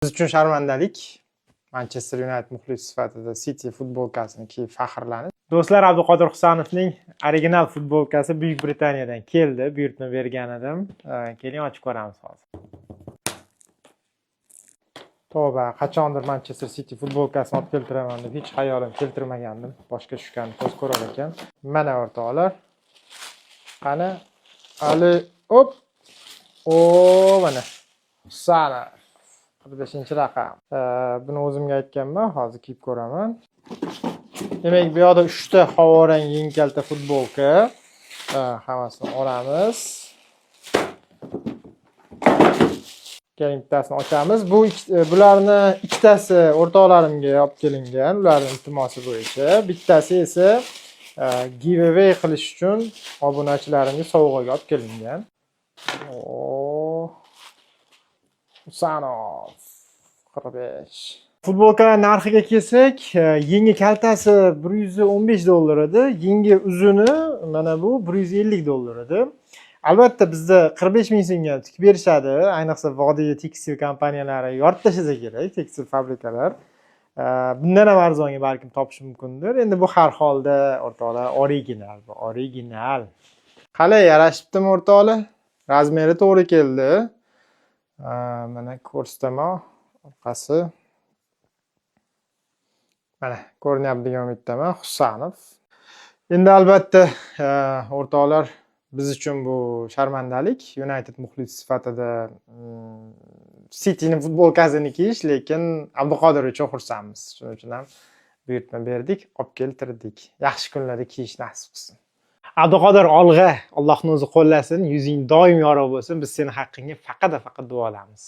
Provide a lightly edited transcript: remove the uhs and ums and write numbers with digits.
Biz uchun sharmandalik. Manchester United muxlisi sifatida City futbolkasini kiyib faxrlanish. Do'stlar, Abduqodir Husanovning original futbolkasi Buyuk Britaniyadan keldi. Buyurtma bergan edim. Keling ochib ko'ramiz hozir. Tavba, qachondir Manchester City futbolkasini olib keltiraman deb hech hayolim keltirmagandim. Boshqa tushganni ko'z ko'rar ekan. Mana o'rtoqlar. Qani? Ali, hop. O, mana. Husanov. 45-raqam. Buni o'zimga aytganman, hozir kiyib ko'raman. Demak, bu yoqda 3 ta havorang yeng kalta futbolka. Hammasini olamiz. Keling, bittasini ochamiz. Bularni ikkitasi o'rtoqlarimga olib kelingan, ularning iltimosi bo'yicha. Bittasi esa giveaway qilish uchun obunachilarimga sovg'aga olib kelingan. Husanov 45. Futbolkalar narxiga kelsak, yengi kaltasi $115 edi, yengi uzuni mana bu $150 edi. Albatta bizda 45 ming so'mga tikib berishadi, ayniqsa Vodiy tekstil kompaniyalari yorib tashlasa kerak, tekstil fabrikalar. Bundan ham arzonga balkim topish mumkindir. Endi bu har holda o'rtoqlar original, bu original. Qalay, yarashibdimi o'rtoqlar? Razmeri to'g'ri keldi. Mana ko'rsataman orqasi. Mana ko'rinyapti degan umiddaman. Husanov. Endi albatta o'rtoqlar, biz uchun bu sharmandalik. United muxlisi sifatida City'ning futbolkasini kiyish, lekin Abduqodir uchun xursandmiz. Shuning uchun ham buyurtma berdik, olib keltirdik. Yaxshi kunlarda kiyish nasib qilsin. Abduqodir, olg'a, Allohning o'zi qo'llasin, yuzing doim yorug' bo'lsin. Biz seni haqqingga faqat duolaymiz.